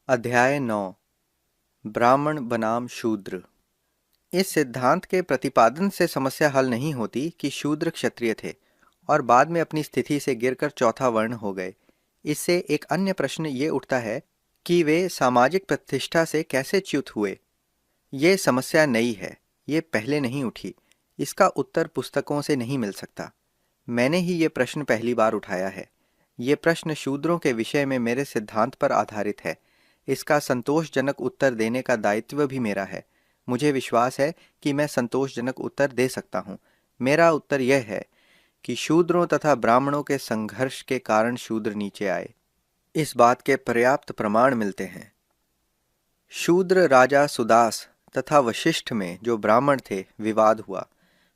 अध्याय 9। ब्राह्मण बनाम शूद्र। इस सिद्धांत के प्रतिपादन से समस्या हल नहीं होती कि शूद्र क्षत्रिय थे और बाद में अपनी स्थिति से गिरकर चौथा वर्ण हो गए। इससे एक अन्य प्रश्न ये उठता है कि वे सामाजिक प्रतिष्ठा से कैसे च्युत हुए। ये समस्या नई है, ये पहले नहीं उठी। इसका उत्तर पुस्तकों से नहीं मिल सकता। मैंने ही ये प्रश्न पहली बार उठाया है। ये प्रश्न शूद्रों के विषय में मेरे सिद्धांत पर आधारित है। इसका संतोषजनक उत्तर देने का दायित्व भी मेरा है। मुझे विश्वास है कि मैं संतोषजनक उत्तर दे सकता हूँ। मेरा उत्तर यह है कि शूद्रों तथा ब्राह्मणों के संघर्ष के कारण शूद्र नीचे आए। इस बात के पर्याप्त प्रमाण मिलते हैं। शूद्र राजा सुदास तथा वशिष्ठ में जो ब्राह्मण थे विवाद हुआ,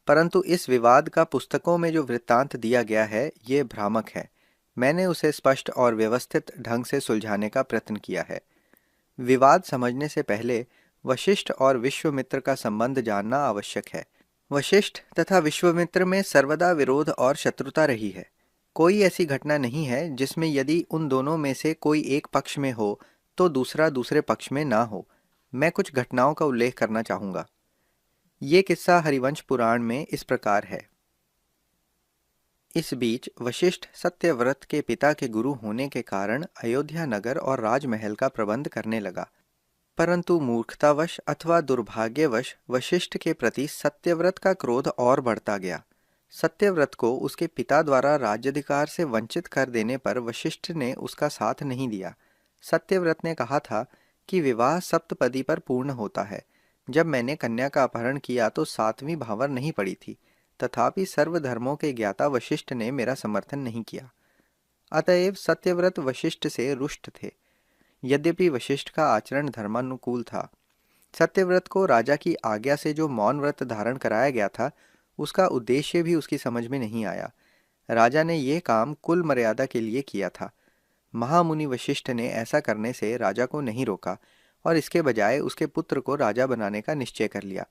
परंतु इस विवाद का पुस्तकों में जो वृत्तांत दिया गया है ये भ्रामक है। मैंने उसे स्पष्ट और व्यवस्थित ढंग से सुलझाने का प्रयत्न किया है। विवाद समझने से पहले वशिष्ठ और विश्वामित्र का संबंध जानना आवश्यक है। वशिष्ठ तथा विश्वामित्र में सर्वदा विरोध और शत्रुता रही है। कोई ऐसी घटना नहीं है जिसमें यदि उन दोनों में से कोई एक पक्ष में हो तो दूसरा दूसरे पक्ष में ना हो। मैं कुछ घटनाओं का उल्लेख करना चाहूंगा। ये किस्सा हरिवंश पुराण में इस प्रकार है। इस बीच वशिष्ठ सत्यव्रत के पिता के गुरु होने के कारण अयोध्या नगर और राजमहल का प्रबंध करने लगा, परंतु मूर्खतावश अथवा दुर्भाग्यवश वशिष्ठ के प्रति सत्यव्रत का क्रोध और बढ़ता गया। सत्यव्रत को उसके पिता द्वारा राज्याधिकार से वंचित कर देने पर वशिष्ठ ने उसका साथ नहीं दिया। सत्यव्रत ने कहा था कि विवाह सप्तपदी पर पूर्ण होता है। जब मैंने कन्या का अपहरण किया तो सातवीं भावर नहीं पड़ी थी, तथापि सर्वधर्मों के ज्ञाता वशिष्ठ ने मेरा समर्थन नहीं किया। अतएव सत्यव्रत वशिष्ठ से रुष्ट थे। यद्यपि वशिष्ठ का आचरण धर्मानुकूल था, सत्यव्रत को राजा की आज्ञा से जो मौन व्रत धारण कराया गया था उसका उद्देश्य भी उसकी समझ में नहीं आया। राजा ने यह काम कुल मर्यादा के लिए किया था। महामुनि वशिष्ठ ने ऐसा करने से राजा को नहीं रोका और इसके बजाय उसके पुत्र को राजा बनाने का निश्चय कर लिया।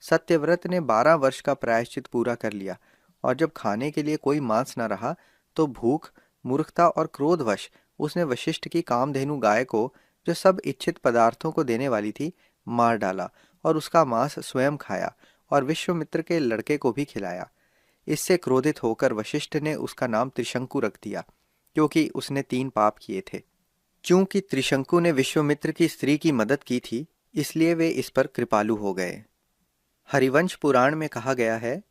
सत्यव्रत ने 12 वर्ष का प्रायश्चित पूरा कर लिया और जब खाने के लिए कोई मांस न रहा तो भूख, मूर्खता और क्रोधवश उसने वशिष्ठ की कामधेनु गाय को, जो सब इच्छित पदार्थों को देने वाली थी, मार डाला और उसका मांस स्वयं खाया और विश्वामित्र के लड़के को भी खिलाया। इससे क्रोधित होकर वशिष्ठ ने उसका नाम त्रिशंकु रख दिया, क्योंकि उसने 3 पाप किए थे। चूंकि त्रिशंकु ने विश्वामित्र की स्त्री की मदद की थी, इसलिए वे इस पर कृपालु हो गए। हरिवंश पुराण में कहा गया है,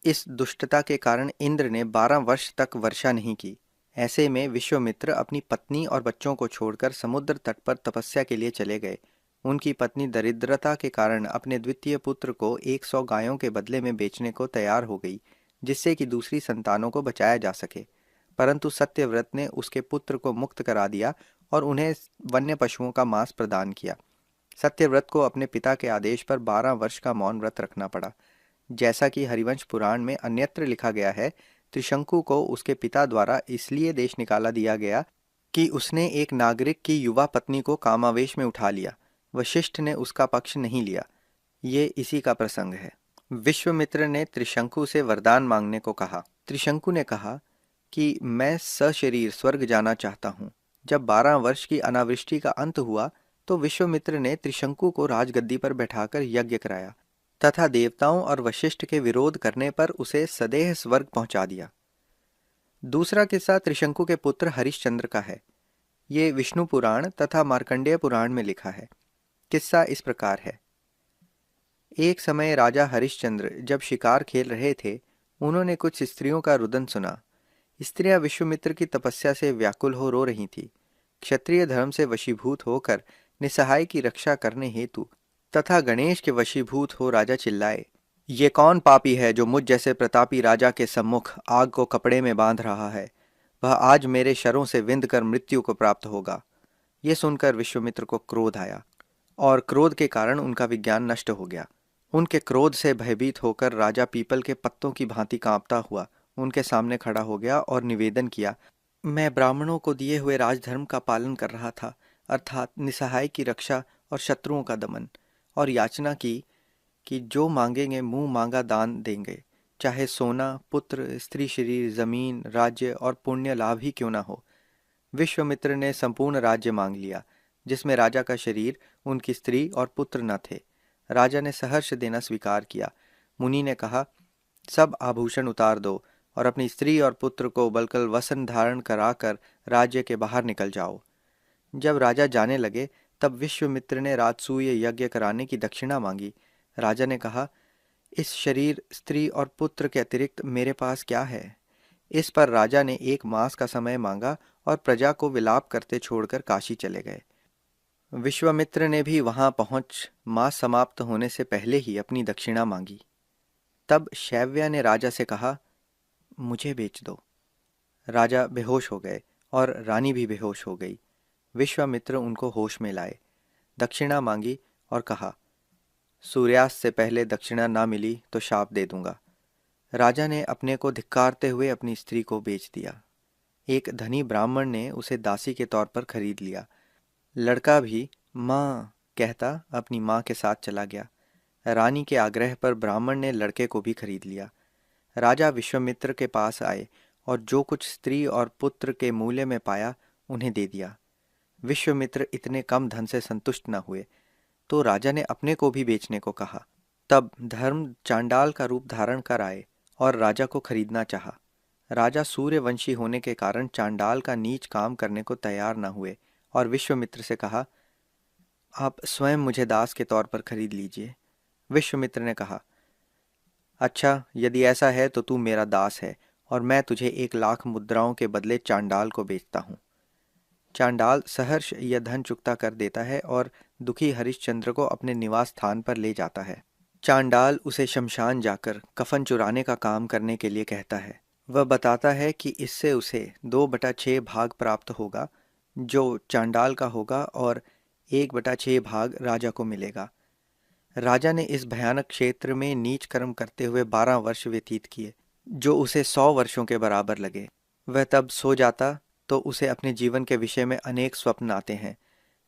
इस दुष्टता के कारण इंद्र ने 12 वर्ष तक वर्षा नहीं की। ऐसे में विश्वामित्र अपनी पत्नी और बच्चों को छोड़कर समुद्र तट पर तपस्या के लिए चले गए। उनकी पत्नी दरिद्रता के कारण अपने द्वितीय पुत्र को 100 गायों के बदले में बेचने को तैयार हो गई, जिससे कि दूसरी संतानों को बचाया जा सके। परंतु सत्यव्रत ने उसके पुत्र को मुक्त करा दिया और उन्हें वन्य पशुओं का मांस प्रदान किया। सत्यव्रत को अपने पिता के आदेश पर 12 वर्ष का मौन व्रत रखना पड़ा। जैसा कि हरिवंश पुराण में अन्यत्र लिखा गया है, त्रिशंकु को उसके पिता द्वारा इसलिए देश निकाला दिया गया कि उसने एक नागरिक की युवा पत्नी को कामावेश में उठा लिया। वशिष्ठ ने उसका पक्ष नहीं लिया। ये इसी का प्रसंग है। विश्वामित्र ने त्रिशंकु से वरदान मांगने को कहा। त्रिशंकु ने कहा कि मैं सशरीर स्वर्ग जाना चाहता हूँ। जब 12 वर्ष की अनावृष्टि का अंत हुआ तो विश्वामित्र ने त्रिशंकु को राजगद्दी पर बैठाकर यज्ञ कराया तथा देवताओं और वशिष्ठ के विरोध करने पर उसे सदेह स्वर्ग पहुंचा दिया। दूसरा किस्सा त्रिशंकु के पुत्र हरिश्चंद्र का है। ये विष्णु पुराण तथा मार्कंडेय पुराण में लिखा है। किस्सा इस प्रकार है। एक समय राजा हरिश्चंद्र जब शिकार खेल रहे थे, उन्होंने कुछ स्त्रियों का रुदन सुना। स्त्रियां विश्वामित्र की तपस्या से व्याकुल हो रो रही थीं। क्षत्रिय धर्म से वशीभूत होकर निसहाय की रक्षा करने हेतु तथा गणेश के वशीभूत हो राजा चिल्लाए, ये कौन पापी है जो मुझ जैसे प्रतापी राजा के सम्मुख आग को कपड़े में बांध रहा है? वह आज मेरे शरों से विंध कर मृत्यु को प्राप्त होगा। ये सुनकर विश्वामित्र को क्रोध आया और क्रोध के कारण उनका विज्ञान नष्ट हो गया। उनके क्रोध से भयभीत होकर राजा पीपल के पत्तों की भांति कांपता हुआ उनके सामने खड़ा हो गया और निवेदन किया, मैं ब्राह्मणों को दिए हुए राजधर्म का पालन कर रहा था, अर्थात निसहाय की रक्षा और शत्रुओं का दमन, और याचना की कि जो मांगेंगे मुंह मांगा दान देंगे, चाहे सोना, पुत्र, स्त्री शरीर, जमीन, राज्य और पुण्य लाभ ही क्यों ना हो। विश्वामित्र ने संपूर्ण राज्य मांग लिया, जिसमें राजा का शरीर, उनकी स्त्री और पुत्र न थे। राजा ने सहर्ष देना स्वीकार किया। मुनि ने कहा, सब आभूषण उतार दो और अपनी स्त्री और पुत्र को बलकल वसन धारण कराकर राज्य के बाहर निकल जाओ। जब राजा जाने लगे तब विश्वामित्र ने राजसूय यज्ञ कराने की दक्षिणा मांगी। राजा ने कहा, इस शरीर, स्त्री और पुत्र के अतिरिक्त मेरे पास क्या है? इस पर राजा ने 1 मास का समय मांगा और प्रजा को विलाप करते छोड़कर काशी चले गए। विश्वामित्र ने भी वहां पहुंच मास समाप्त होने से पहले ही अपनी दक्षिणा मांगी। तब शैव्या ने राजा से कहा, मुझे बेच दो। राजा बेहोश हो गए और रानी भी बेहोश हो गई। विश्वामित्र उनको होश में लाए, दक्षिणा मांगी और कहा, सूर्यास्त से पहले दक्षिणा ना मिली तो शाप दे दूंगा। राजा ने अपने को धिक्कारते हुए अपनी स्त्री को बेच दिया। एक धनी ब्राह्मण ने उसे दासी के तौर पर खरीद लिया। लड़का भी माँ कहता अपनी माँ के साथ चला गया। रानी के आग्रह पर ब्राह्मण ने लड़के को भी खरीद लिया। राजा विश्वामित्र के पास आए और जो कुछ स्त्री और पुत्र के मूल्य में पाया उन्हें दे दिया। विश्वामित्र इतने कम धन से संतुष्ट न हुए तो राजा ने अपने को भी बेचने को कहा। तब धर्म चांडाल का रूप धारण कर आए और राजा को खरीदना चाहा। राजा सूर्यवंशी होने के कारण चांडाल का नीच काम करने को तैयार न हुए और विश्वामित्र से कहा, आप स्वयं मुझे दास के तौर पर खरीद लीजिए। विश्वामित्र ने कहा, अच्छा, यदि ऐसा है तो तू मेरा दास है और मैं तुझे 1,00,000 मुद्राओं के बदले चांडाल को बेचता हूँ। चांडाल सहर्ष यह धन चुकता कर देता है और दुखी हरिश्चंद्र को अपने निवास स्थान पर ले जाता है। चांडाल उसे शमशान जाकर कफन चुराने का काम करने के लिए कहता है। वह बताता है कि इससे उसे 2/6 भाग प्राप्त होगा जो चांडाल का होगा और 1/6 भाग राजा को मिलेगा। राजा ने इस भयानक क्षेत्र में नीच कर्म करते हुए 12 वर्ष व्यतीत किए, जो उसे 100 वर्षों के बराबर लगे। वह तब सो जाता तो उसे अपने जीवन के विषय में अनेक स्वप्न आते हैं।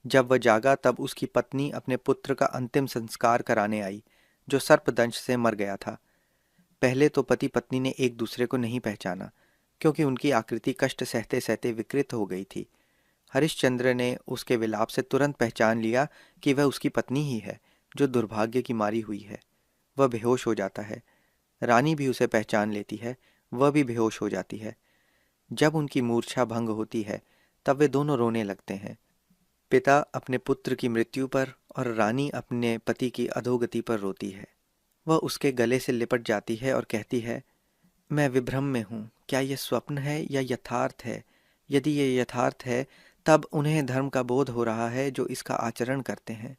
जब वह जागा तब उसकी पत्नी अपने पुत्र का अंतिम संस्कार कराने आई, जो सर्पदंश से मर गया था। पहले तो पति पत्नी ने एक दूसरे को नहीं पहचाना, क्योंकि उनकी आकृति कष्ट सहते सहते विकृत हो गई थी। हरिश्चंद्र ने उसके विलाप से तुरंत पहचान लिया कि वह उसकी पत्नी ही है, जो दुर्भाग्य की मारी हुई है। वह बेहोश हो जाता है। रानी भी उसे पहचान लेती है, वह भी बेहोश हो जाती है। जब उनकी मूर्छा भंग होती है तब वे दोनों रोने लगते हैं। पिता अपने पुत्र की मृत्यु पर और रानी अपने पति की अधोगति पर रोती है। वह उसके गले से लिपट जाती है और कहती है, मैं विभ्रम में हूँ, क्या यह स्वप्न है या यथार्थ है? यदि यह यथार्थ है तब उन्हें धर्म का बोध हो रहा है जो इसका आचरण करते हैं।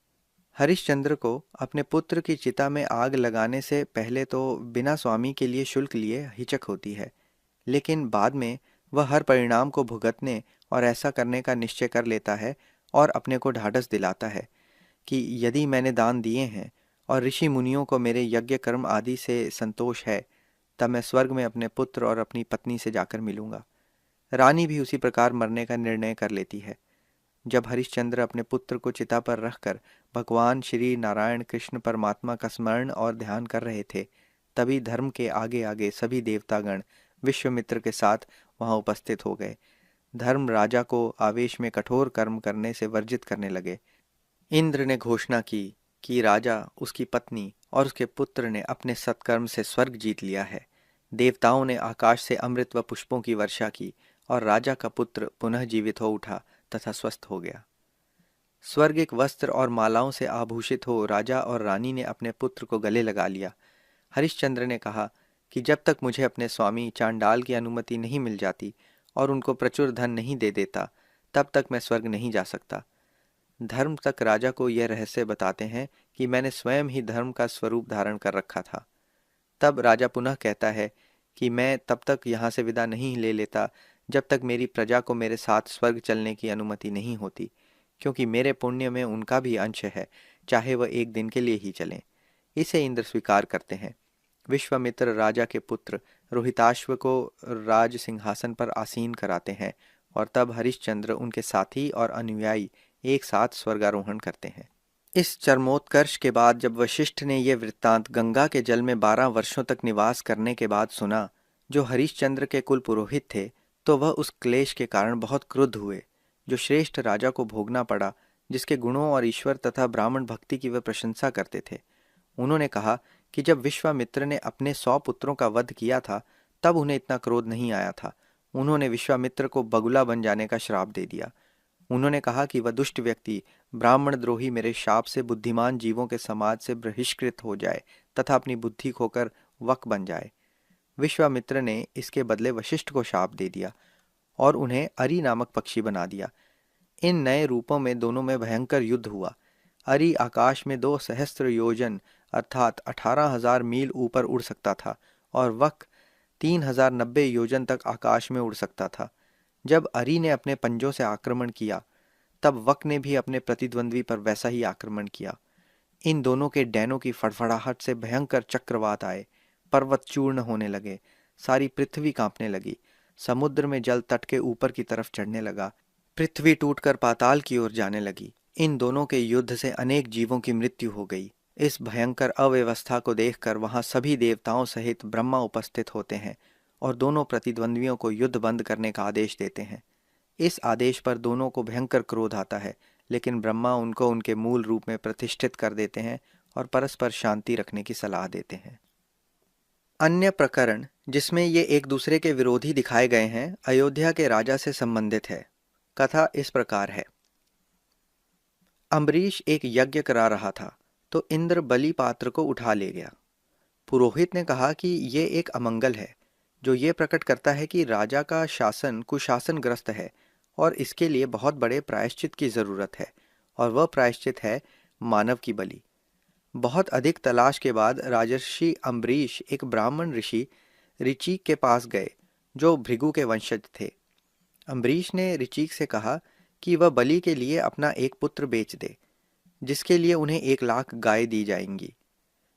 हरिश्चंद्र को अपने पुत्र की चिता में आग लगाने से पहले तो बिना स्वामी के लिए शुल्क लिए हिचक होती है, लेकिन बाद में वह हर परिणाम को भुगतने और ऐसा करने का निश्चय कर लेता है और अपने को ढाढ़स दिलाता है कि यदि मैंने दान दिए हैं और ऋषि मुनियों को मेरे यज्ञ कर्म आदि से संतोष है, तब मैं स्वर्ग में अपने पुत्र और अपनी पत्नी से जाकर मिलूंगा। रानी भी उसी प्रकार मरने का निर्णय कर लेती है। जब हरिश्चंद्र अपने पुत्र को चिता पर रखकर भगवान श्री नारायण कृष्ण परमात्मा का स्मरण और ध्यान कर रहे थे, तभी धर्म के आगे आगे सभी देवतागण विश्वामित्र के साथ वहां उपस्थित हो गए। धर्म राजा को आवेश में कठोर कर्म करने से वर्जित करने लगे। इंद्र ने घोषणा की कि राजा, उसकी पत्नी और उसके पुत्र ने अपने सत्कर्म से स्वर्ग जीत लिया है। देवताओं ने आकाश से अमृत व पुष्पों की वर्षा की और राजा का पुत्र पुनः जीवित हो उठा तथा स्वस्थ हो गया। स्वर्गिक वस्त्र और मालाओं से आभूषित हो राजा और रानी ने अपने पुत्र को गले लगा लिया। हरिश्चंद्र ने कहा कि जब तक मुझे अपने स्वामी चांडाल की अनुमति नहीं मिल जाती और उनको प्रचुर धन नहीं दे देता, तब तक मैं स्वर्ग नहीं जा सकता। धर्म तक राजा को यह रहस्य बताते हैं कि मैंने स्वयं ही धर्म का स्वरूप धारण कर रखा था। तब राजा पुनः कहता है कि मैं तब तक यहाँ से विदा नहीं ले लेता जब तक मेरी प्रजा को मेरे साथ स्वर्ग चलने की अनुमति नहीं होती, क्योंकि मेरे पुण्य में उनका भी अंश है, चाहे वह एक दिन के लिए ही चलें। इसे इंद्र स्वीकार करते हैं। विश्वामित्र राजा के पुत्र रोहिताश्व को राज सिंहासन पर आसीन कराते हैं और तब हरिश्चंद्र, उनके साथी और अनुयायी एक साथ स्वर्गारोहण करते हैं। इस चरमोत्कर्ष के बाद जब वशिष्ठ ने यह वृत्तांत गंगा के जल में 12 वर्षों तक निवास करने के बाद सुना, जो हरिश्चंद्र के कुल पुरोहित थे, तो वह उस क्लेश के कारण बहुत क्रुद्ध हुए जो श्रेष्ठ राजा को भोगना पड़ा, जिसके गुणों और ईश्वर तथा ब्राह्मण भक्ति की वे प्रशंसा करते थे। उन्होंने कहा कि जब विश्वामित्र ने अपने 100 पुत्रों का वध किया था तब उन्हें इतना क्रोध नहीं आया था। उन्होंने विश्वामित्र को बगुला बन जाने का श्राप दे दिया। उन्होंने कहा कि वह दुष्ट व्यक्ति ब्राह्मण द्रोही मेरे शाप से बुद्धिमान जीवों के समाज से बहिष्कृत हो जाए तथा अपनी बुद्धि खोकर वक बन जाए। विश्वामित्र ने इसके बदले वशिष्ठ को शाप दे दिया और उन्हें अरि नामक पक्षी बना दिया। इन नए रूपों में दोनों में भयंकर युद्ध हुआ। अरि आकाश में 2 सहस्त्र योजन अर्थात 18,000 मील ऊपर उड़ सकता था और वक 3,090 योजन तक आकाश में उड़ सकता था। जब अरि ने अपने पंजों से आक्रमण किया तब वक ने भी अपने प्रतिद्वंद्वी पर वैसा ही आक्रमण किया। इन दोनों के डैनों की फड़फड़ाहट से भयंकर चक्रवात आए, पर्वत चूर्ण होने लगे, सारी पृथ्वी कांपने लगी, समुद्र में जल तट के ऊपर की तरफ चढ़ने लगा, पृथ्वी टूटकर पाताल की ओर जाने लगी। इन दोनों के युद्ध से अनेक जीवों की मृत्यु हो गई। इस भयंकर अव्यवस्था को देखकर वहां सभी देवताओं सहित ब्रह्मा उपस्थित होते हैं और दोनों प्रतिद्वंद्वियों को युद्ध बंद करने का आदेश देते हैं। इस आदेश पर दोनों को भयंकर क्रोध आता है, लेकिन ब्रह्मा उनको उनके मूल रूप में प्रतिष्ठित कर देते हैं और परस्पर शांति रखने की सलाह देते हैं। अन्य प्रकरण जिसमें ये एक दूसरे के विरोधी दिखाए गए हैं अयोध्या के राजा से संबंधित है। कथा इस प्रकार है। अम्बरीश एक यज्ञ करा रहा था तो इंद्र बलि पात्र को उठा ले गया। पुरोहित ने कहा कि ये एक अमंगल है जो ये प्रकट करता है कि राजा का शासन कुशासनग्रस्त है और इसके लिए बहुत बड़े प्रायश्चित की जरूरत है, और वह प्रायश्चित है मानव की बलि। बहुत अधिक तलाश के बाद राजर्षि अम्बरीश एक ब्राह्मण ऋषि ऋचिक के पास गए जो भृगु के वंशज थे। अम्बरीश ने ऋचिक से कहा कि वह बलि के लिए अपना एक पुत्र बेच दे, जिसके लिए उन्हें 1,00,000 गाय दी जाएंगी।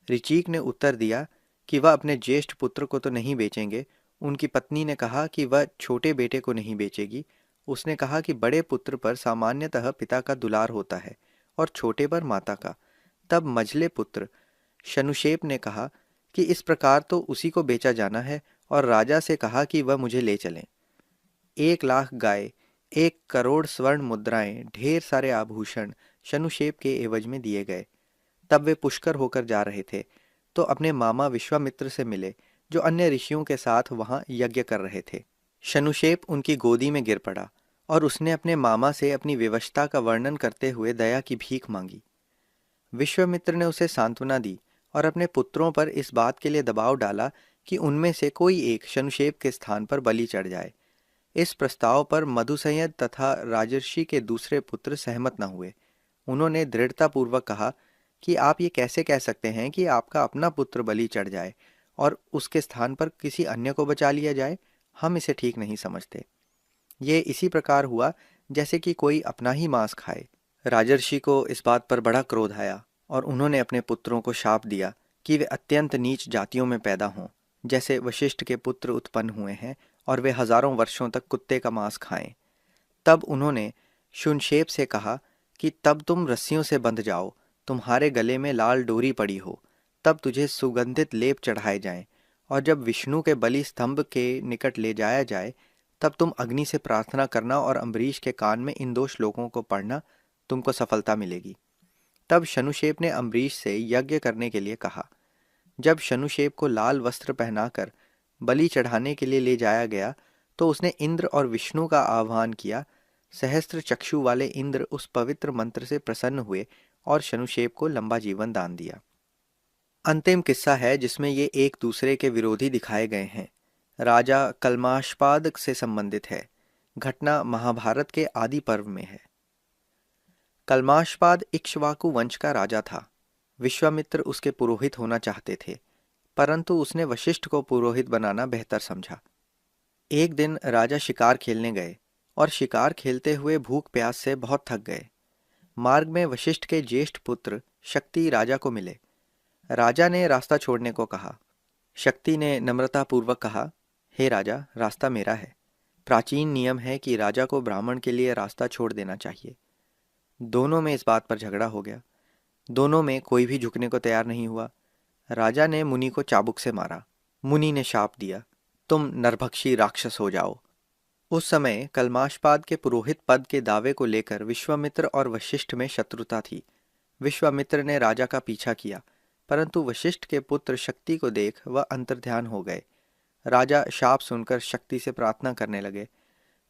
ऋचिक ने उत्तर दिया कि वह अपने ज्येष्ठ पुत्र को तो नहीं बेचेंगे। उनकी पत्नी ने कहा कि वह छोटे बेटे को नहीं बेचेगी। उसने कहा कि बड़े पुत्र पर सामान्यतः पिता का दुलार होता है और छोटे पर माता का। तब मझले पुत्र शनुशेप ने कहा कि इस प्रकार तो उसी को बेचा जाना है और राजा से कहा कि वह मुझे ले चलें। 1,00,000 गाय, 1 करोड़ स्वर्ण मुद्राएं, ढेर सारे आभूषण शनुशेप के एवज में दिए गए। तब वे पुष्कर होकर जा रहे थे तो अपने मामा विश्वामित्र से मिले जो अन्य ऋषियों के साथ वहां यज्ञ कर रहे थे। शनुशेप उनकी गोदी में गिर पड़ा और उसने अपने मामा से अपनी विवशता का वर्णन करते हुए दया की भीख मांगी। विश्वामित्र ने उसे सांत्वना दी और अपने पुत्रों पर इस बात के लिए दबाव डाला कि उनमें से कोई एक शनुशेप के स्थान पर बलि चढ़ जाए। इस प्रस्ताव पर मधुसंयद तथा राजर्षि के दूसरे पुत्र सहमत न हुए। उन्होंने दृढ़तापूर्वक कहा कि आप ये कैसे कह सकते हैं कि आपका अपना पुत्र बलि चढ़ जाए और उसके स्थान पर किसी अन्य को बचा लिया जाए। हम इसे ठीक नहीं समझते। ये इसी प्रकार हुआ जैसे कि कोई अपना ही मांस खाए। राजर्षि को इस बात पर बड़ा क्रोध आया और उन्होंने अपने पुत्रों को शाप दिया कि वे अत्यंत नीच जातियों में पैदा हों, जैसे वशिष्ठ के पुत्र उत्पन्न हुए हैं, और वे हजारों वर्षों तक कुत्ते का मांस खाएं। तब उन्होंने शुनशेप से कहा कि तब तुम रस्सियों से बंध जाओ, तुम्हारे गले में लाल डोरी पड़ी हो, तब तुझे सुगंधित लेप चढ़ाए जाएं, और जब विष्णु के बलि स्तंभ के निकट ले जाया जाए तब तुम अग्नि से प्रार्थना करना और अम्बरीश के कान में इन 2 श्लोकों को पढ़ना, तुमको सफलता मिलेगी। तब शनुशेप ने अम्बरीश से यज्ञ करने के लिए कहा। जब शनुशेप को लाल वस्त्र पहनाकर बलि चढ़ाने के लिए ले जाया गया तो उसने इंद्र और विष्णु का आह्वान किया। सहस्त्र चक्षु वाले इंद्र उस पवित्र मंत्र से प्रसन्न हुए और शनुशेप को लंबा जीवन दान दिया। अंतिम किस्सा है जिसमें ये एक दूसरे के विरोधी दिखाए गए हैं। राजा कल्माशपाद से संबंधित है। घटना महाभारत के आदि पर्व में है। कल्माशपाद इक्ष्वाकु वंश का राजा था। विश्वामित्र उसके पुरोहित होना चाहते थे, परंतु उसने वशिष्ठ को पुरोहित बनाना बेहतर समझा। एक दिन राजा शिकार खेलने गए और शिकार खेलते हुए भूख प्यास से बहुत थक गए। मार्ग में वशिष्ठ के ज्येष्ठ पुत्र शक्ति राजा को मिले। राजा ने रास्ता छोड़ने को कहा। शक्ति ने नम्रतापूर्वक कहा, हे राजा, रास्ता मेरा है। प्राचीन नियम है कि राजा को ब्राह्मण के लिए रास्ता छोड़ देना चाहिए। दोनों में इस बात पर झगड़ा हो गया। दोनों में कोई भी झुकने को तैयार नहीं हुआ। राजा ने मुनि को चाबुक से मारा। मुनि ने शाप दिया, तुम नरभक्षी राक्षस हो जाओ। उस समय कल्माशपाद के पुरोहित पद के दावे को लेकर विश्वामित्र और वशिष्ठ में शत्रुता थी। विश्वामित्र ने राजा का पीछा किया, परंतु वशिष्ठ के पुत्र शक्ति को देख वह अंतर्ध्यान हो गए। राजा शाप सुनकर शक्ति से प्रार्थना करने लगे।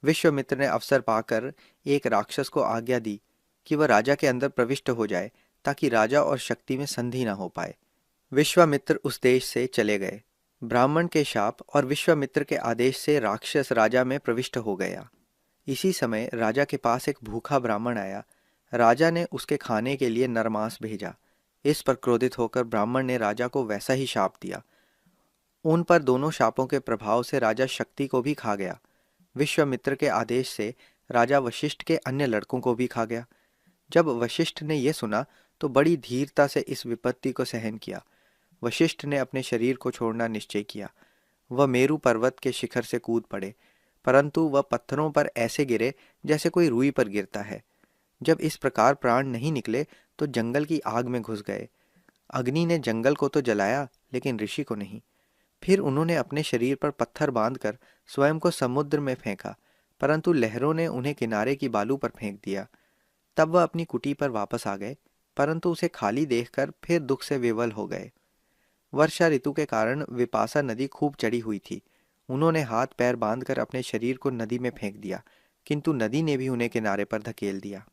विश्वामित्र ने अवसर पाकर एक राक्षस को आज्ञा दी कि वह राजा के अंदर प्रविष्ट हो जाए, ताकि राजा और शक्ति में संधि न हो पाए। विश्वामित्र उस देश से चले गए। ब्राह्मण के शाप और विश्वामित्र के आदेश से राक्षस राजा में प्रविष्ट हो गया। इसी समय राजा के पास एक भूखा ब्राह्मण आया। राजा ने उसके खाने के लिए नरमांस भेजा। इस पर क्रोधित होकर ब्राह्मण ने राजा को वैसा ही शाप दिया। उन पर दोनों शापों के प्रभाव से राजा शक्ति को भी खा गया। विश्वामित्र के आदेश से राजा वशिष्ठ के अन्य लड़कों को भी खा गया। जब वशिष्ठ ने यह सुना तो बड़ी धीरता से इस विपत्ति को सहन किया। वशिष्ठ ने अपने शरीर को छोड़ना निश्चय किया। वह मेरु पर्वत के शिखर से कूद पड़े, परंतु वह पत्थरों पर ऐसे गिरे जैसे कोई रुई पर गिरता है। जब इस प्रकार प्राण नहीं निकले तो जंगल की आग में घुस गए। अग्नि ने जंगल को तो जलाया, लेकिन ऋषि को नहीं। फिर उन्होंने अपने शरीर पर पत्थर बांधकर स्वयं को समुद्र में फेंका, परंतु लहरों ने उन्हें किनारे की बालू पर फेंक दिया। तब वह अपनी कुटी पर वापस आ गए, परंतु उसे खाली देखकर फिर दुख से विवल हो गए। वर्षा ऋतु के कारण विपासा नदी खूब चढ़ी हुई थी। उन्होंने हाथ पैर बांधकर अपने शरीर को नदी में फेंक दिया, किंतु नदी ने भी उन्हें किनारे पर धकेल दिया।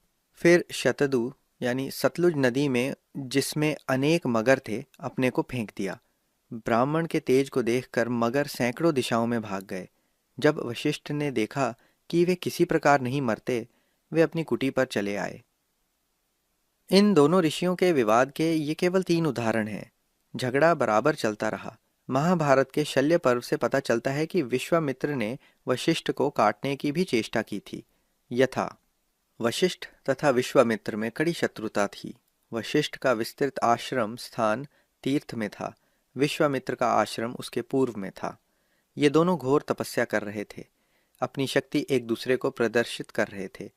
फिर शतदु यानी सतलुज नदी में, जिसमें अनेक मगर थे, अपने को फेंक दिया। ब्राह्मण के तेज को देखकर मगर सैकड़ों दिशाओं में भाग गए। जब वशिष्ठ ने देखा कि वे किसी प्रकार नहीं मरते, वे अपनी कुटी पर चले आए। इन दोनों ऋषियों के विवाद के ये केवल 3 उदाहरण हैं। झगड़ा बराबर चलता रहा। महाभारत के शल्य पर्व से पता चलता है कि विश्वामित्र ने वशिष्ठ को काटने की भी चेष्टा की थी। यथा वशिष्ठ तथा विश्वामित्र में कड़ी शत्रुता थी। वशिष्ठ का विस्तृत आश्रम स्थान तीर्थ में था। विश्वामित्र का आश्रम उसके पूर्व में था। ये दोनों घोर तपस्या कर रहे थे। अपनी शक्ति एक दूसरे को प्रदर्शित कर रहे थे।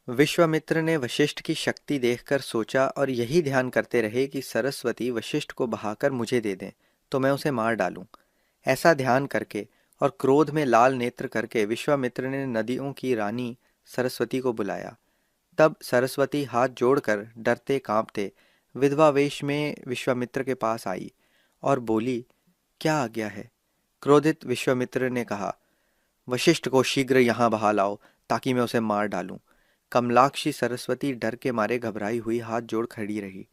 विश्वामित्र ने वशिष्ठ की शक्ति देखकर सोचा और यही ध्यान करते रहे कि सरस्वती वशिष्ठ को बहाकर मुझे दे दें तो मैं उसे मार डालूं। ऐसा ध्यान करके और क्रोध में लाल नेत्र करके विश्वामित्र ने नदियों की रानी सरस्वती को बुलाया। तब सरस्वती हाथ जोड़कर डरते कांपते विधवा वेश में विश्वामित्र के पास आई और बोली, क्या आज्ञा है? क्रोधित विश्वामित्र ने कहा, वशिष्ठ को शीघ्र यहाँ बहा लाओ ताकि मैं उसे मार डालूं। कमलाक्षी सरस्वती डर के मारे घबराई हुई हाथ जोड़ खड़ी रही।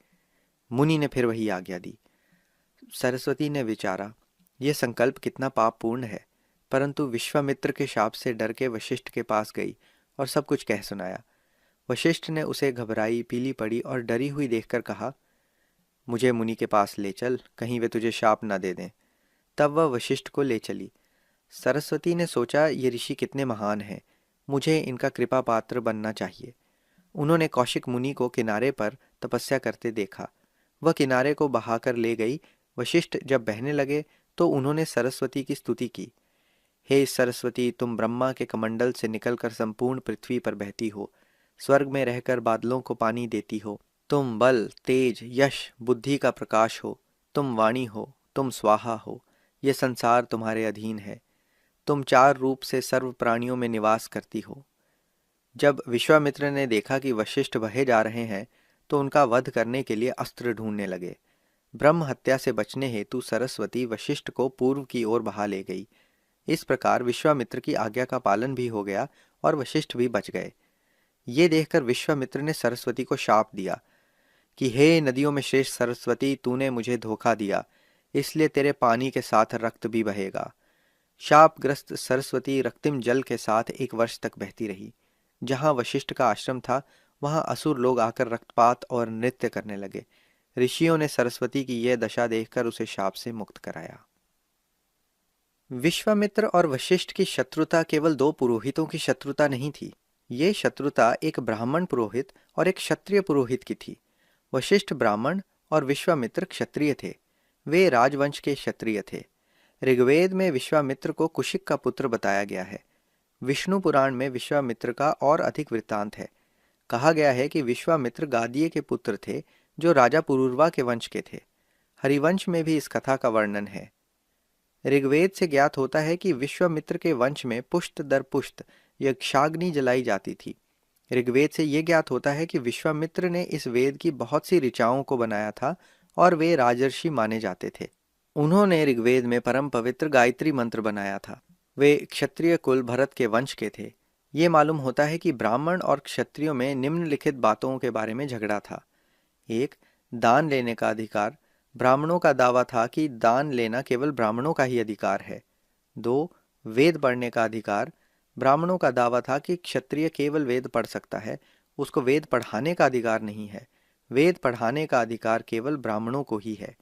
मुनि ने फिर वही आज्ञा दी। सरस्वती ने विचारा, यह संकल्प कितना पापपूर्ण है, परंतु विश्वामित्र के शाप से डर के वशिष्ठ के पास गई और सब कुछ कह सुनाया। वशिष्ठ ने उसे घबराई, पीली पड़ी और डरी हुई देखकर कहा, मुझे मुनि के पास ले चल, कहीं वे तुझे शाप न दे दें। तब वह वशिष्ठ को ले चली। सरस्वती ने सोचा, ये ऋषि कितने महान हैं, मुझे इनका कृपा पात्र बनना चाहिए। उन्होंने कौशिक मुनि को किनारे पर तपस्या करते देखा। वह किनारे को बहाकर ले गई। वशिष्ठ जब बहने लगे तो उन्होंने सरस्वती की स्तुति की। हे सरस्वती, तुम ब्रह्मा के कमंडल से निकलकर संपूर्ण पृथ्वी पर बहती हो। स्वर्ग में रहकर बादलों को पानी देती हो। तुम बल, तेज, यश, बुद्धि का प्रकाश हो। तुम वाणी हो, तुम स्वाहा हो। यह संसार तुम्हारे अधीन है। तुम 4 रूप से सर्व प्राणियों में निवास करती हो। जब विश्वामित्र ने देखा कि वशिष्ठ बहे जा रहे हैं तो उनका वध करने के लिए अस्त्र ढूंढने लगे। ब्रह्म हत्या से बचने हेतु सरस्वती वशिष्ठ को पूर्व की ओर बहा ले गई। इस प्रकार विश्वामित्र की आज्ञा का पालन भी हो गया और वशिष्ठ भी बच गए। ये देखकर विश्वामित्र ने सरस्वती को शाप दिया कि हे नदियों में श्रेष्ठ सरस्वती, तूने मुझे धोखा दिया, इसलिए तेरे पानी के साथ रक्त भी बहेगा। शापग्रस्त सरस्वती रक्तिम जल के साथ 1 वर्ष तक बहती रही। जहाँ वशिष्ठ का आश्रम था वहाँ असुर लोग आकर रक्तपात और नृत्य करने लगे। ऋषियों ने सरस्वती की यह दशा देखकर उसे शाप से मुक्त कराया। विश्वामित्र और वशिष्ठ की शत्रुता केवल 2 पुरोहितों की शत्रुता नहीं थी। ये शत्रुता एक ब्राह्मण पुरोहित और एक क्षत्रिय पुरोहित की थी। वशिष्ठ ब्राह्मण और विश्वामित्र क्षत्रिय थे। वे राजवंश के क्षत्रिय थे। ऋग्वेद में विश्वामित्र को कुशिक का पुत्र बताया गया है। विष्णु पुराण में विश्वामित्र का और अधिक वृत्तांत है। कहा गया है कि विश्वामित्र गादीय के पुत्र थे जो राजा पुरूरवा के वंश के थे। हरिवंश में भी इस कथा का वर्णन है। ऋग्वेद से ज्ञात होता है कि विश्वामित्र के वंश में पुष्ट दर पुष्ट यक्षाग्नि जलाई जाती थी। ऋग्वेद से ये ज्ञात होता है कि विश्वामित्र ने इस वेद की बहुत सी ऋचाओं को बनाया था और वे राजर्षि माने जाते थे। उन्होंने ऋग्वेद में परम पवित्र गायत्री मंत्र बनाया था। वे क्षत्रिय कुल भरत के वंश के थे। ये मालूम होता है कि ब्राह्मण और क्षत्रियों में निम्नलिखित बातों के बारे में झगड़ा था। 1. दान लेने का अधिकार। ब्राह्मणों का दावा था कि दान लेना केवल ब्राह्मणों का ही अधिकार है। 2. वेद पढ़ने का अधिकार। ब्राह्मणों का दावा था कि क्षत्रिय केवल वेद पढ़ सकता है, उसको वेद पढ़ाने का अधिकार नहीं है। वेद पढ़ाने का अधिकार केवल ब्राह्मणों को ही है।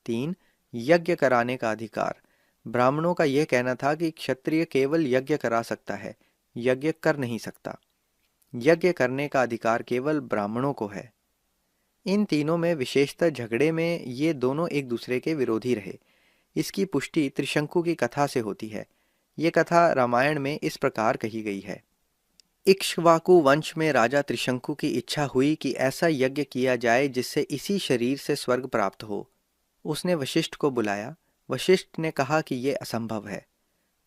3. यज्ञ कराने का अधिकार। ब्राह्मणों का यह कहना था कि क्षत्रिय केवल यज्ञ करा सकता है, यज्ञ कर नहीं सकता। यज्ञ करने का अधिकार केवल ब्राह्मणों को है। इन तीनों में विशेषतः झगड़े में ये दोनों एक दूसरे के विरोधी रहे। इसकी पुष्टि त्रिशंकु की कथा से होती है। ये कथा रामायण में इस प्रकार कही गई है। इक्ष्वाकु वंश में राजा त्रिशंकु की इच्छा हुई कि ऐसा यज्ञ किया जाए जिससे इसी शरीर से स्वर्ग प्राप्त हो। उसने वशिष्ठ को बुलाया। वशिष्ठ ने कहा कि यह असंभव है।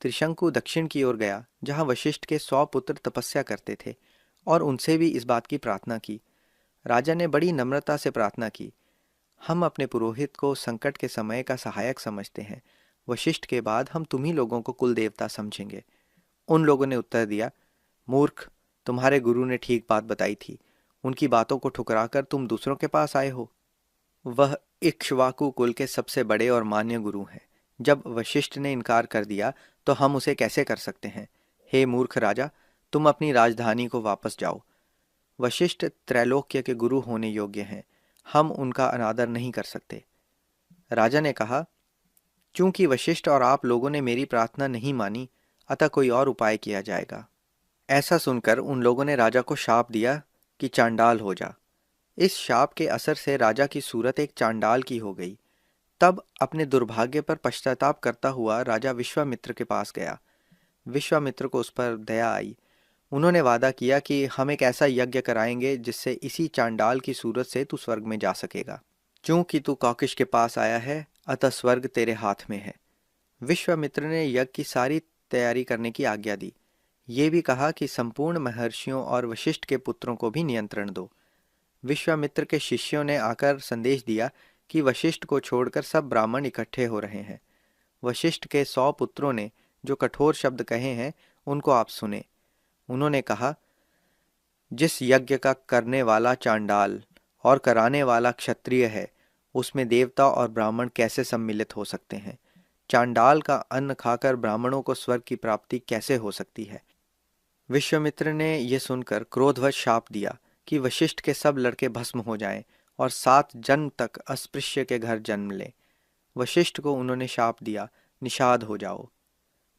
त्रिशंकु दक्षिण की ओर गया, जहां वशिष्ठ के 100 पुत्र तपस्या करते थे, और उनसे भी इस बात की प्रार्थना की। राजा ने बड़ी नम्रता से प्रार्थना की, हम अपने पुरोहित को संकट के समय का सहायक समझते हैं। वशिष्ठ के बाद हम तुम्ही लोगों को कुल देवता समझेंगे। उन लोगों ने उत्तर दिया, मूर्ख, तुम्हारे गुरु ने ठीक बात बताई थी। उनकी बातों को ठुकराकर तुम दूसरों के पास आए हो। वह इक्ष्वाकु कुल के सबसे बड़े और मान्य गुरु हैं। जब वशिष्ठ ने इनकार कर दिया तो हम उसे कैसे कर सकते हैं। हे मूर्ख राजा, तुम अपनी राजधानी को वापस जाओ। वशिष्ठ त्रैलोक्य के गुरु होने योग्य हैं, हम उनका अनादर नहीं कर सकते। राजा ने कहा, चूंकि वशिष्ठ और आप लोगों ने मेरी प्रार्थना नहीं मानी, अतः कोई और उपाय किया जाएगा। ऐसा सुनकर उन लोगों ने राजा को शाप दिया कि चांडाल हो जा। इस शाप के असर से राजा की सूरत एक चांडाल की हो गई। तब अपने दुर्भाग्य पर पश्चाताप करता हुआ राजा विश्वामित्र के पास गया। विश्वामित्र को उस पर दया आई। उन्होंने वादा किया कि हम एक ऐसा यज्ञ कराएंगे जिससे इसी चांडाल की सूरत से तू स्वर्ग में जा सकेगा। चूंकि तू कौकिश के पास आया है, अतः स्वर्ग तेरे हाथ में है। विश्वामित्र ने यज्ञ की सारी तैयारी करने की आज्ञा दी। ये भी कहा कि संपूर्ण महर्षियों और वशिष्ठ के पुत्रों को भी नियंत्रण दो। विश्वामित्र के शिष्यों ने आकर संदेश दिया कि वशिष्ठ को छोड़कर सब ब्राह्मण इकट्ठे हो रहे हैं। वशिष्ठ के 100 पुत्रों ने जो कठोर शब्द कहे हैं, उनको आप सुने। उन्होंने कहा, जिस यज्ञ का करने वाला चांडाल और कराने वाला क्षत्रिय है, उसमें देवता और ब्राह्मण कैसे सम्मिलित हो सकते हैं। चांडाल का अन्न खाकर ब्राह्मणों को स्वर्ग की प्राप्ति कैसे हो सकती है। विश्वामित्र ने यह सुनकर क्रोधवश शाप दिया कि वशिष्ठ के सब लड़के भस्म हो जाएं और 7 जन्म तक अस्पृश्य के घर जन्म लें। वशिष्ठ को उन्होंने शाप दिया, निषाद हो जाओ।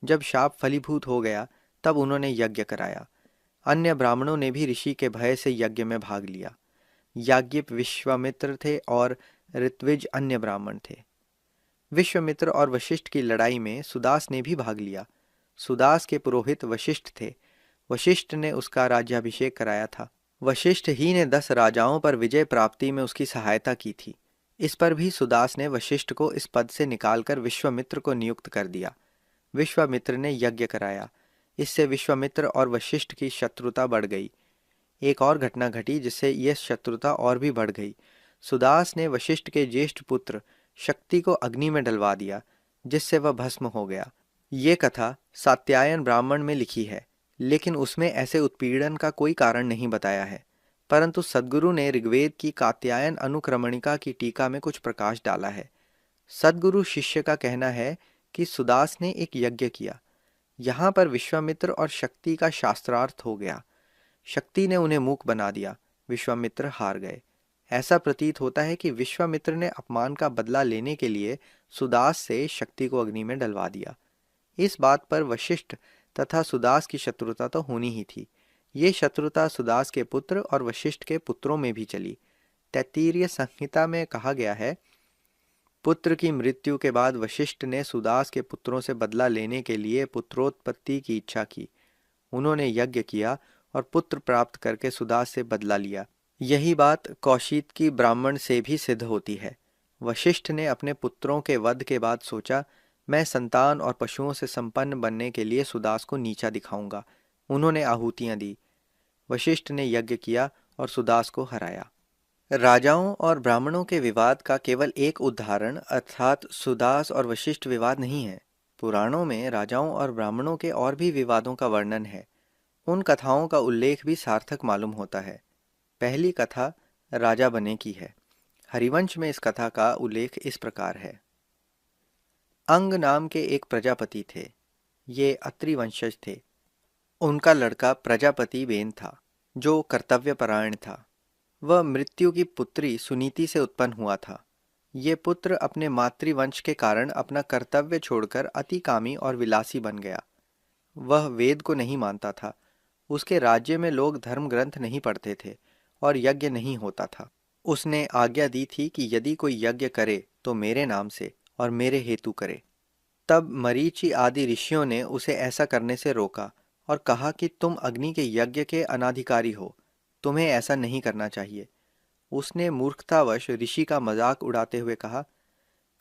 जब शाप फलीभूत हो गया, तब उन्होंने यज्ञ कराया। अन्य ब्राह्मणों ने भी ऋषि के भय से यज्ञ में भाग लिया। याज्ञिक विश्वामित्र थे और ऋत्विज अन्य ब्राह्मण थे। विश्वामित्र और वशिष्ठ की लड़ाई में सुदास ने भी भाग लिया। सुदास के पुरोहित वशिष्ठ थे। वशिष्ठ ने उसका राज्याभिषेक कराया था। वशिष्ठ ही ने 10 राजाओं पर विजय प्राप्ति में उसकी सहायता की थी। इस पर भी सुदास ने वशिष्ठ को इस पद से निकालकर विश्वामित्र को नियुक्त कर दिया। विश्वामित्र ने यज्ञ कराया। इससे विश्वामित्र और वशिष्ठ की शत्रुता बढ़ गई। एक और घटना घटी जिससे यह शत्रुता और भी बढ़ गई। सुदास ने वशिष्ठ के ज्येष्ठ पुत्र शक्ति को अग्नि में डलवा दिया, जिससे वह भस्म हो गया। ये कथा सात्यायन ब्राह्मण में लिखी है, लेकिन उसमें ऐसे उत्पीड़न का कोई कारण नहीं बताया है। परंतु सद्गुरु ने ऋग्वेद की कात्यायन अनुक्रमणिका की टीका में कुछ प्रकाश डाला है। सद्गुरु शिष्य का कहना है कि सुदास ने एक यज्ञ किया। यहाँ पर विश्वामित्र और शक्ति का शास्त्रार्थ हो गया। शक्ति ने उन्हें मूक बना दिया, विश्वामित्र हार गए। ऐसा प्रतीत होता है कि विश्वामित्र ने अपमान का बदला लेने के लिए सुदास से शक्ति को अग्नि में डलवा दिया। इस बात पर वशिष्ठ तथा सुदास की शत्रुता तो होनी ही थी। ये शत्रुता सुदास के पुत्र और वशिष्ठ के पुत्रों में भी चली। तैत्तिरीय संहिता में कहा गया है, पुत्र की मृत्यु के बाद वशिष्ठ ने सुदास के पुत्रों से बदला लेने के लिए पुत्रोत्पत्ति की इच्छा की। उन्होंने यज्ञ किया और पुत्र प्राप्त करके सुदास से बदला लिया। यही बात कौशिक की ब्राह्मण से भी सिद्ध होती है। वशिष्ठ ने अपने पुत्रों के वध के बाद सोचा, मैं संतान और पशुओं से संपन्न बनने के लिए सुदास को नीचा दिखाऊंगा। उन्होंने आहूतियां दी। वशिष्ठ ने यज्ञ किया और सुदास को हराया। राजाओं और ब्राह्मणों के विवाद का केवल एक उदाहरण अर्थात सुदास और वशिष्ठ विवाद नहीं है। पुराणों में राजाओं और ब्राह्मणों के और भी विवादों का वर्णन है। उन कथाओं का उल्लेख भी सार्थक मालूम होता है। पहली कथा राजा बने की है। हरिवंश में इस कथा का उल्लेख इस प्रकार है। अंग नाम के एक प्रजापति थे। ये अत्रि वंशज थे। उनका लड़का प्रजापति बेन था, जो कर्तव्यपरायण था। वह मृत्यु की पुत्री सुनीति से उत्पन्न हुआ था। ये पुत्र अपने मातृवंश के कारण अपना कर्तव्य छोड़कर अतिकामी और विलासी बन गया। वह वेद को नहीं मानता था। उसके राज्य में लोग धर्म ग्रंथ नहीं पढ़ते थे और यज्ञ नहीं होता था। उसने आज्ञा दी थी कि यदि कोई यज्ञ करे तो मेरे नाम से और मेरे हेतु करे। तब मरीचि आदि ऋषियों ने उसे ऐसा करने से रोका और कहा कि तुम अग्नि के यज्ञ के अनाधिकारी हो, तुम्हें ऐसा नहीं करना चाहिए। उसने मूर्खतावश ऋषि का मजाक उड़ाते हुए कहा,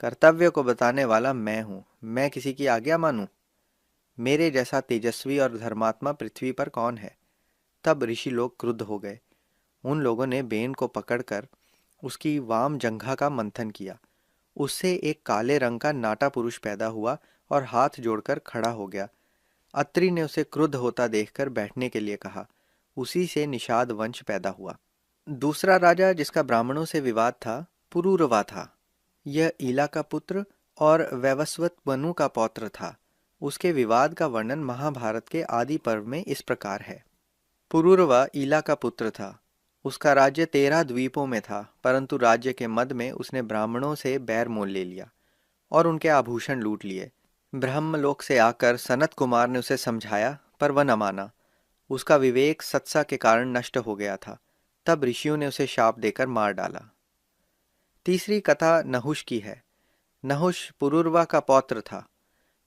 कर्तव्य को बताने वाला मैं हूँ, मैं किसी की आज्ञा मानूं? मेरे जैसा तेजस्वी और धर्मात्मा पृथ्वी पर कौन है? तब ऋषि लोग क्रुद्ध हो गए। उन लोगों ने बेन को पकड़कर उसकी वाम जंघा का मंथन किया। उससे एक काले रंग का नाटा पुरुष पैदा हुआ और हाथ जोड़कर खड़ा हो गया। अत्रि ने उसे क्रुद्ध होता देखकर बैठने के लिए कहा। उसी से निषाद वंश पैदा हुआ। दूसरा राजा जिसका ब्राह्मणों से विवाद था, पुरूरवा था। यह ईला का पुत्र और वैवस्वत मनु का पौत्र था। उसके विवाद का वर्णन महाभारत के आदि पर्व में इस प्रकार है। पुरूरवा ईला का पुत्र था। उसका राज्य 13 द्वीपों में था, परंतु राज्य के मध्य में उसने ब्राह्मणों से बैर मोल ले लिया और उनके आभूषण लूट लिए। ब्रह्मलोक से आकर सनत कुमार ने उसे समझाया, पर वह न माना। उसका विवेक सत्सा के कारण नष्ट हो गया था। तब ऋषियों ने उसे शाप देकर मार डाला। तीसरी कथा नहुष की है। नहुष पुरूरवा का पौत्र था।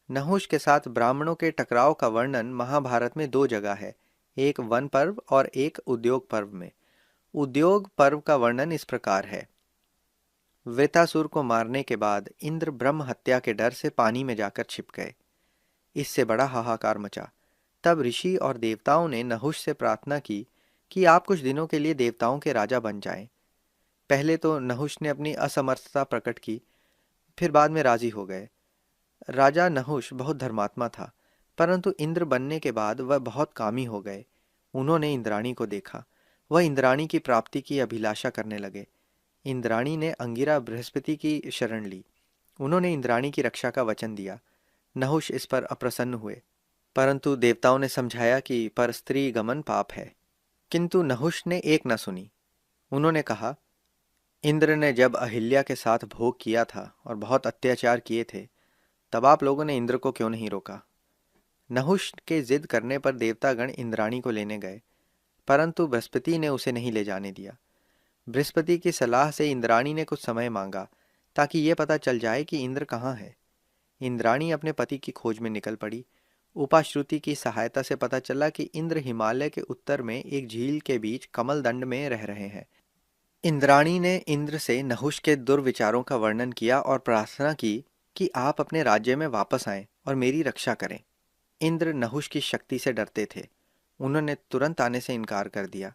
नहुष के साथ ब्राह्मणों के टकराव का वर्णन महाभारत में 2 जगह है, एक वन पर्व और एक उद्योग पर्व में। उद्योग पर्व का वर्णन इस प्रकार है। वृतासुर को मारने के बाद इंद्र ब्रह्म हत्या के डर से पानी में जाकर छिप गए। इससे बड़ा हाहाकार मचा। तब ऋषि और देवताओं ने नहुष से प्रार्थना की कि आप कुछ दिनों के लिए देवताओं के राजा बन जाएं। पहले तो नहुष ने अपनी असमर्थता प्रकट की, फिर बाद में राजी हो गए। राजा नहुष बहुत धर्मात्मा था, परंतु इंद्र बनने के बाद वह बहुत कामी हो गए। उन्होंने इंद्राणी को देखा। वह इंद्राणी की प्राप्ति की अभिलाषा करने लगे। इंद्राणी ने अंगिरा बृहस्पति की शरण ली। उन्होंने इंद्राणी की रक्षा का वचन दिया। नहुष इस पर अप्रसन्न हुए, परंतु देवताओं ने समझाया कि पर स्त्री गमन पाप है। किंतु नहुष ने एक न सुनी। उन्होंने कहा, इंद्र ने जब अहिल्या के साथ भोग किया था और बहुत अत्याचार किए थे, तब आप लोगों ने इंद्र को क्यों नहीं रोका? नहुष के जिद करने पर देवतागण इंद्राणी को लेने गए, परंतु बृहस्पति ने उसे नहीं ले जाने दिया। बृहस्पति की सलाह से इंद्राणी ने कुछ समय मांगा ताकि ये पता चल जाए कि इंद्र कहाँ है। इंद्राणी अपने पति की खोज में निकल पड़ी। उपाश्रुति की सहायता से पता चला कि इंद्र हिमालय के उत्तर में एक झील के बीच कमल दंड में रह रहे हैं। इंद्राणी ने इंद्र से नहुष के दुर्विचारों का वर्णन किया और प्रार्थना की कि आप अपने राज्य में वापस आएं और मेरी रक्षा करें। इंद्र नहुष की शक्ति से डरते थे। उन्होंने तुरंत आने से इनकार कर दिया।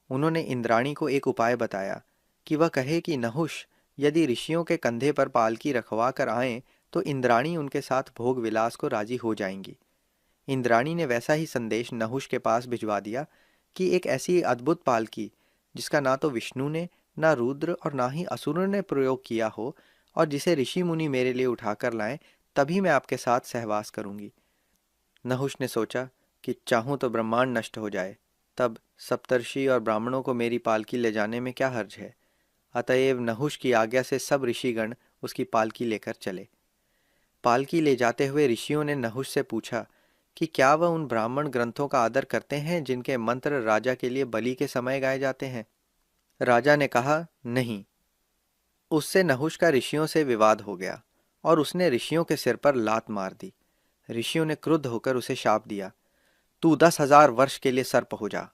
उन्होंने इंद्राणी को एक उपाय बताया कि वह कहे कि नहुष यदि ऋषियों के कंधे पर पालकी रखवा कर आएं तो इंद्राणी उनके साथ भोग विलास को राजी हो जाएंगी। इंद्राणी ने वैसा ही संदेश नहुष के पास भिजवा दिया कि एक ऐसी अद्भुत पालकी जिसका ना तो विष्णु ने, ना रुद्र और ना ही असुर ने प्रयोग किया हो, और जिसे ऋषि मुनि मेरे लिए उठाकर लाएं, तभी मैं आपके साथ सहवास करूंगी। नहुष ने सोचा कि चाहूं तो ब्रह्मांड नष्ट हो जाए, तब सप्तर्षि और ब्राह्मणों को मेरी पालकी ले जाने में क्या हर्ज है। अतएव नहुष की आज्ञा से सब ऋषिगण उसकी पालकी लेकर चले। पालकी ले जाते हुए ऋषियों ने नहुष से पूछा कि क्या वह उन ब्राह्मण ग्रंथों का आदर करते हैं जिनके मंत्र राजा के लिए बलि के समय गाए जाते हैं। राजा ने कहा, नहीं। उससे नहुष का ऋषियों से विवाद हो गया और उसने ऋषियों के सिर पर लात मार दी। ऋषियों ने क्रुद्ध होकर उसे शाप दिया, तू 10,000 वर्ष के लिए सर्प हो जा।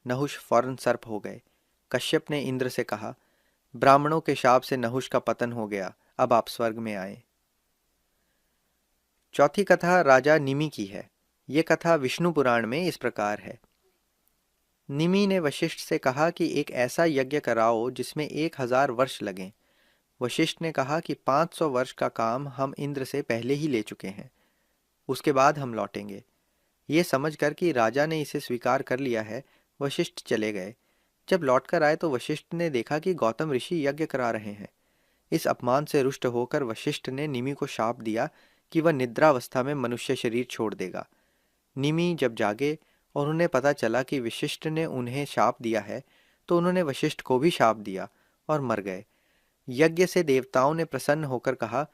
नहुष फौरन सर्प हो गए। कश्यप ने इंद्र से कहा, ब्राह्मणों के शाप से नहुष का पतन हो गया, अब आप स्वर्ग में आए। चौथी कथा राजा निमि की है। ये कथा विष्णु पुराण में इस प्रकार है। निमि ने वशिष्ठ से कहा कि एक ऐसा यज्ञ कराओ जिसमें 1000 वर्ष लगें। वशिष्ठ ने कहा कि 500 वर्ष का काम हम इंद्र से पहले ही ले चुके हैं, उसके बाद हम लौटेंगे। ये समझकर कि राजा ने इसे स्वीकार कर लिया है, वशिष्ठ चले गए। जब लौटकर आए तो वशिष्ठ ने देखा कि गौतम ऋषि यज्ञ करा रहे हैं। इस अपमान से रुष्ट होकर वशिष्ठ ने निमि को शाप दिया कि वह निद्रावस्था में मनुष्य शरीर छोड़ देगा। निमि जब जागे और उन्हें पता चला कि वशिष्ठ ने उन्हें शाप दिया है, तो उन्होंने वशिष्ठ को भी शाप दिया और मर गए। यज्ञ से देवताओं ने प्रसन्न होकर कहा,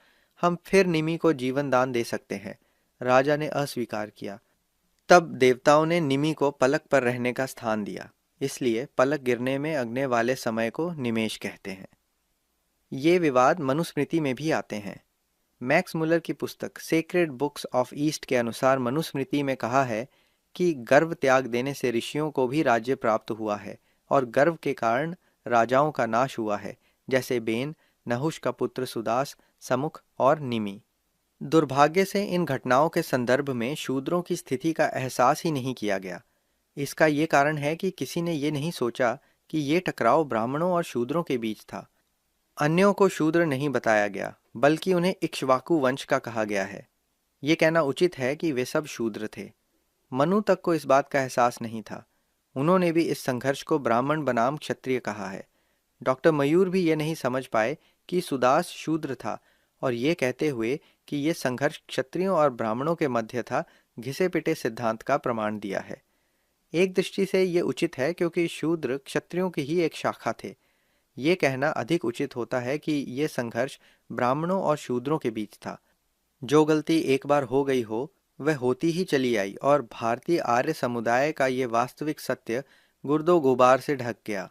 हम फिर निमि को जीवन दान दे सकते हैं। राजा ने अस्वीकार किया। तब देवताओं ने निमि को पलक पर रहने का स्थान दिया, इसलिए पलक गिरने में अगने वाले समय को निमेष कहते हैं। ये विवाद मनुस्मृति में भी आते हैं। मैक्स मुलर की पुस्तक सेक्रेड बुक्स ऑफ ईस्ट के अनुसार मनुस्मृति में कहा है कि गर्व त्याग देने से ऋषियों को भी राज्य प्राप्त हुआ है और गर्व के कारण राजाओं का नाश हुआ है, जैसे बेन, नहुष का पुत्र सुदास, समुख और निमि। दुर्भाग्य से इन घटनाओं के संदर्भ में शूद्रों की स्थिति का एहसास ही नहीं किया गया। इसका ये कारण है कि किसी ने ये नहीं सोचा कि ये टकराव ब्राह्मणों और शूद्रों के बीच था। अन्यों को शूद्र नहीं बताया गया, बल्कि उन्हें इक्ष्वाकु वंश का कहा गया है। ये कहना उचित है कि वे सब शूद्र थे। मनु तक को इस बात का एहसास नहीं था। उन्होंने भी इस संघर्ष को ब्राह्मण बनाम क्षत्रिय कहा है। डॉक्टर मयूर भी ये नहीं समझ पाए कि सुदास शूद्र था और ये कहते हुए कि ये संघर्ष क्षत्रियों और ब्राह्मणों के मध्य था, घिसे पिटे सिद्धांत का प्रमाण दिया है। एक दृष्टि से ये उचित है क्योंकि शूद्र क्षत्रियों की ही एक शाखा थे। ये कहना अधिक उचित होता है कि ये संघर्ष ब्राह्मणों और शूद्रों के बीच था। जो गलती एक बार हो गई हो वह होती ही चली आई और भारतीय आर्य समुदाय का ये वास्तविक सत्य गुर्दो गुबार से ढक गया।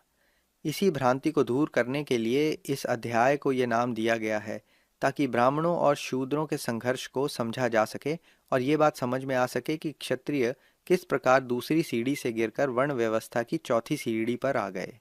इसी भ्रांति को दूर करने के लिए इस अध्याय को ये नाम दिया गया है, ताकि ब्राह्मणों और शूद्रों के संघर्ष को समझा जा सके और ये बात समझ में आ सके कि क्षत्रिय किस प्रकार दूसरी सीढ़ी से गिरकर वर्ण व्यवस्था की चौथी सीढ़ी पर आ गए।